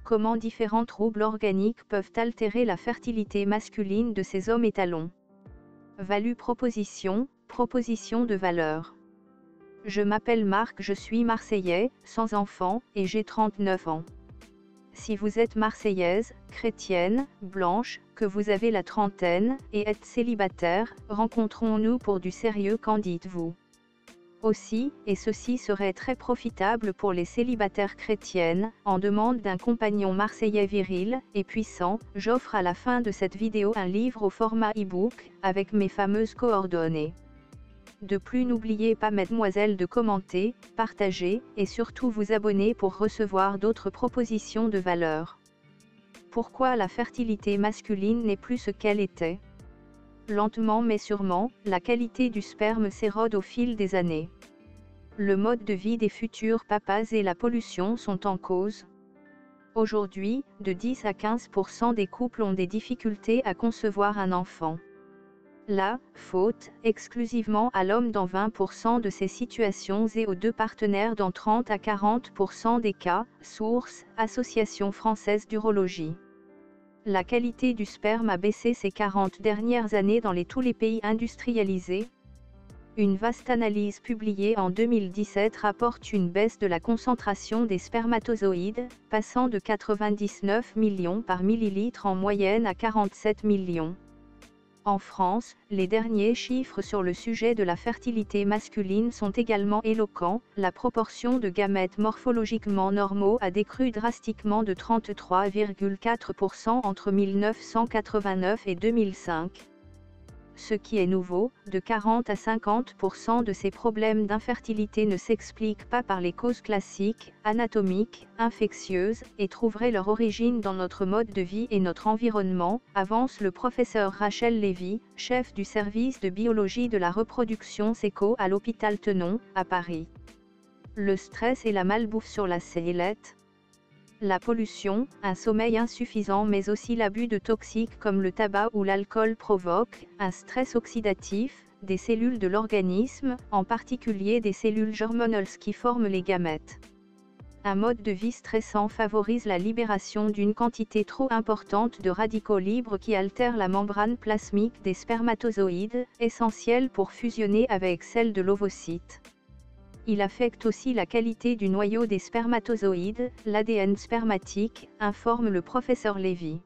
comment différents troubles organiques peuvent altérer la fertilité masculine de ces hommes étalons. Value proposition, proposition de valeur. Je m'appelle Marc, je suis marseillais, sans enfant, et j'ai 39 ans. Si vous êtes marseillaise, chrétienne, blanche, que vous avez la trentaine, et êtes célibataire, rencontrons-nous pour du sérieux, qu'en dites-vous? Aussi, et ceci serait très profitable pour les célibataires chrétiennes, en demande d'un compagnon marseillais viril et puissant, j'offre à la fin de cette vidéo un livre au format e-book, avec mes fameuses coordonnées. De plus, n'oubliez pas mademoiselle de commenter, partager, et surtout vous abonner pour recevoir d'autres propositions de valeur. Pourquoi la fertilité masculine n'est plus ce qu'elle était? Lentement mais sûrement, la qualité du sperme s'érode au fil des années. Le mode de vie des futurs papas et la pollution sont en cause. Aujourd'hui, de 10 à 15% des couples ont des difficultés à concevoir un enfant. La faute, exclusivement à l'homme dans 20% de ces situations et aux deux partenaires dans 30 à 40% des cas, source, Association française d'urologie. La qualité du sperme a baissé ces 40 dernières années dans tous les pays industrialisés. Une vaste analyse publiée en 2017 rapporte une baisse de la concentration des spermatozoïdes, passant de 99 millions par millilitre en moyenne à 47 millions. En France, les derniers chiffres sur le sujet de la fertilité masculine sont également éloquents, la proportion de gamètes morphologiquement normaux a décru drastiquement de 33,4% entre 1989 et 2005. Ce qui est nouveau, de 40 à 50% de ces problèmes d'infertilité ne s'expliquent pas par les causes classiques, anatomiques, infectieuses, et trouveraient leur origine dans notre mode de vie et notre environnement, avance le professeur Rachel Lévy, chef du service de biologie de la reproduction SECO à l'hôpital Tenon, à Paris. Le stress et la malbouffe sur la sellette. La pollution, un sommeil insuffisant mais aussi l'abus de toxiques comme le tabac ou l'alcool provoquent un stress oxydatif des cellules de l'organisme, en particulier des cellules germinales qui forment les gamètes. Un mode de vie stressant favorise la libération d'une quantité trop importante de radicaux libres qui altèrent la membrane plasmique des spermatozoïdes, essentielle pour fusionner avec celle de l'ovocyte. Il affecte aussi la qualité du noyau des spermatozoïdes, l'ADN spermatique, informe le professeur Lévy.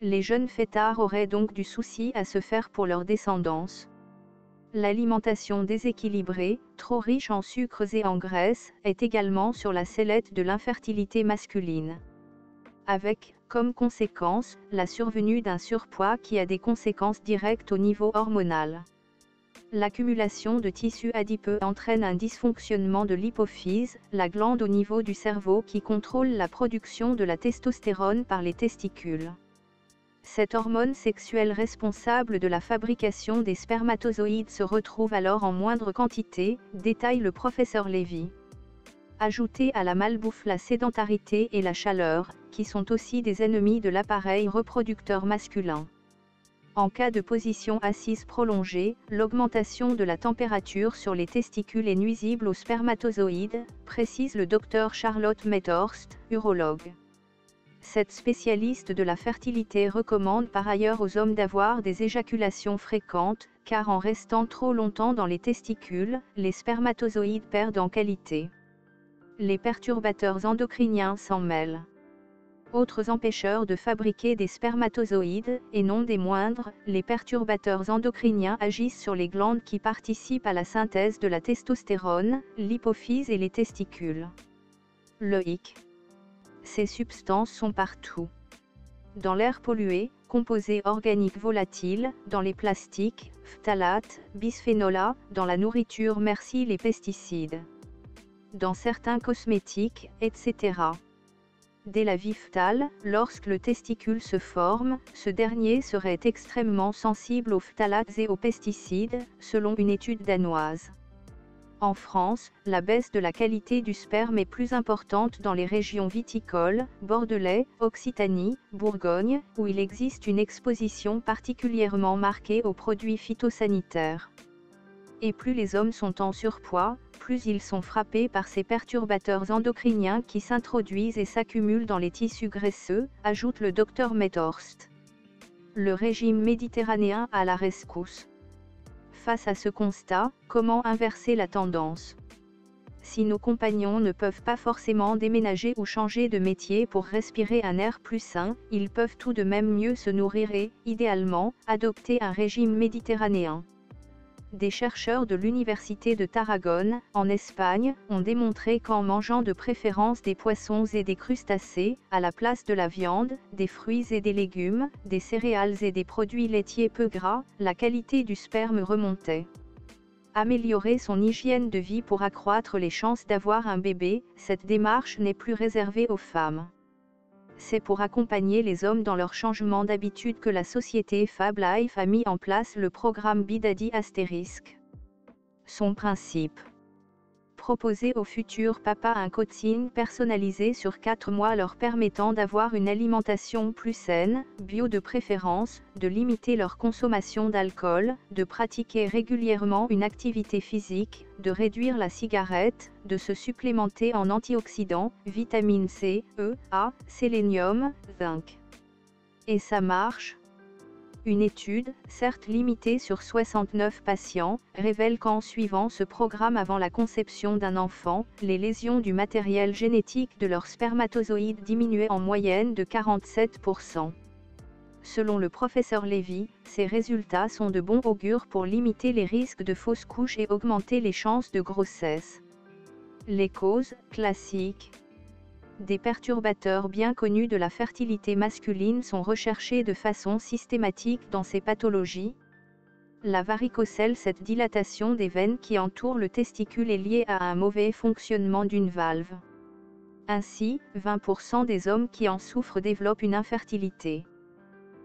Les jeunes fêtards auraient donc du souci à se faire pour leur descendance. L'alimentation déséquilibrée, trop riche en sucres et en graisses, est également sur la sellette de l'infertilité masculine. Avec, comme conséquence, la survenue d'un surpoids qui a des conséquences directes au niveau hormonal. L'accumulation de tissus adipeux entraîne un dysfonctionnement de l'hypophyse, la glande au niveau du cerveau qui contrôle la production de la testostérone par les testicules. Cette hormone sexuelle responsable de la fabrication des spermatozoïdes se retrouve alors en moindre quantité, détaille le professeur Lévy. Ajoutez à la malbouffe la sédentarité et la chaleur, qui sont aussi des ennemis de l'appareil reproducteur masculin. En cas de position assise prolongée, l'augmentation de la température sur les testicules est nuisible aux spermatozoïdes, précise le docteur Charlotte Methorst, urologue. Cette spécialiste de la fertilité recommande par ailleurs aux hommes d'avoir des éjaculations fréquentes, car en restant trop longtemps dans les testicules, les spermatozoïdes perdent en qualité. Les perturbateurs endocriniens s'en mêlent. Autres empêcheurs de fabriquer des spermatozoïdes, et non des moindres, les perturbateurs endocriniens agissent sur les glandes qui participent à la synthèse de la testostérone, l'hypophyse et les testicules. Le hic. Ces substances sont partout. Dans l'air pollué, composés organiques volatiles, dans les plastiques, phtalates, bisphénol A, dans la nourriture merci les pesticides. Dans certains cosmétiques, etc. Dès la vie fœtale, lorsque le testicule se forme, ce dernier serait extrêmement sensible aux phtalates et aux pesticides, selon une étude danoise. En France, la baisse de la qualité du sperme est plus importante dans les régions viticoles, Bordelais, Occitanie, Bourgogne, où il existe une exposition particulièrement marquée aux produits phytosanitaires. Et plus les hommes sont en surpoids, plus ils sont frappés par ces perturbateurs endocriniens qui s'introduisent et s'accumulent dans les tissus graisseux, ajoute le Dr Medhorst. Le régime méditerranéen à la rescousse. Face à ce constat, comment inverser la tendance ? Si nos compagnons ne peuvent pas forcément déménager ou changer de métier pour respirer un air plus sain, ils peuvent tout de même mieux se nourrir et, idéalement, adopter un régime méditerranéen. Des chercheurs de l'Université de Tarragone, en Espagne, ont démontré qu'en mangeant de préférence des poissons et des crustacés, à la place de la viande, des fruits et des légumes, des céréales et des produits laitiers peu gras, la qualité du sperme remontait. Améliorer son hygiène de vie pour accroître les chances d'avoir un bébé, cette démarche n'est plus réservée aux femmes. C'est pour accompagner les hommes dans leur changement d'habitude que la société Fab Life a mis en place le programme Bidaddy *. Son principe. Proposer aux futurs papas un coaching personnalisé sur 4 mois leur permettant d'avoir une alimentation plus saine, bio de préférence, de limiter leur consommation d'alcool, de pratiquer régulièrement une activité physique, de réduire la cigarette, de se supplémenter en antioxydants, vitamine C, E, A, sélénium, zinc. Et ça marche ? Une étude, certes limitée sur 69 patients, révèle qu'en suivant ce programme avant la conception d'un enfant, les lésions du matériel génétique de leurs spermatozoïdes diminuaient en moyenne de 47%. Selon le professeur Lévy, ces résultats sont de bon augure pour limiter les risques de fausses couches et augmenter les chances de grossesse. Les causes, classiques. Des perturbateurs bien connus de la fertilité masculine sont recherchés de façon systématique dans ces pathologies. La varicocèle, cette dilatation des veines qui entourent le testicule est liée à un mauvais fonctionnement d'une valve. Ainsi, 20% des hommes qui en souffrent développent une infertilité.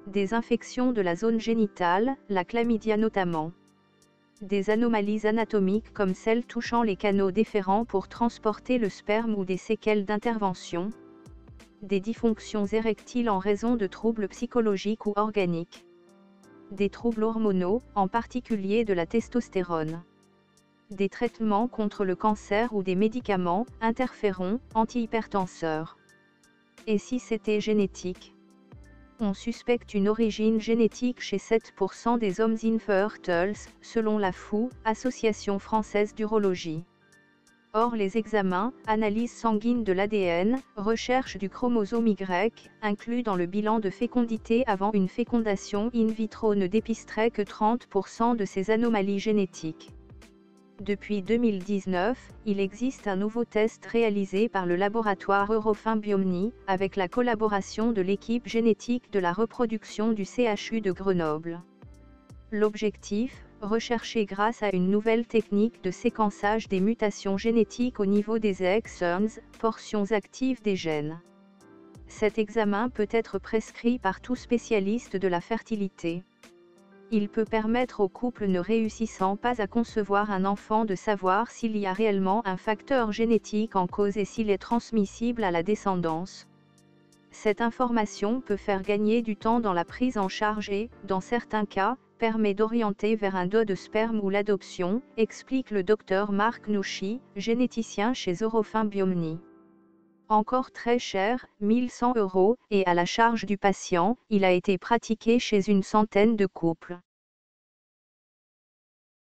Des infections de la zone génitale, la chlamydia notamment. Des anomalies anatomiques comme celles touchant les canaux déférents pour transporter le sperme ou des séquelles d'intervention. Des dysfonctions érectiles en raison de troubles psychologiques ou organiques. Des troubles hormonaux, en particulier de la testostérone. Des traitements contre le cancer ou des médicaments, interférons, antihypertenseurs. Et si c'était génétique ? On suspecte une origine génétique chez 7% des hommes infertiles, selon la FOU, Association française d'urologie. Or les examens, analyse sanguine de l'ADN, recherche du chromosome Y, inclus dans le bilan de fécondité avant une fécondation in vitro ne dépisteraient que 30% de ces anomalies génétiques. Depuis 2019, il existe un nouveau test réalisé par le laboratoire Eurofins Biomni, avec la collaboration de l'équipe génétique de la reproduction du CHU de Grenoble. L'objectif, rechercher grâce à une nouvelle technique de séquençage des mutations génétiques au niveau des exons, portions actives des gènes. Cet examen peut être prescrit par tout spécialiste de la fertilité. Il peut permettre aux couples ne réussissant pas à concevoir un enfant de savoir s'il y a réellement un facteur génétique en cause et s'il est transmissible à la descendance. Cette information peut faire gagner du temps dans la prise en charge et, dans certains cas, permet d'orienter vers un don de sperme ou l'adoption, explique le Dr Marc Nouchi, généticien chez Eurofins Biomni. Encore très cher, 1 100 €, et à la charge du patient, il a été pratiqué chez une centaine de couples.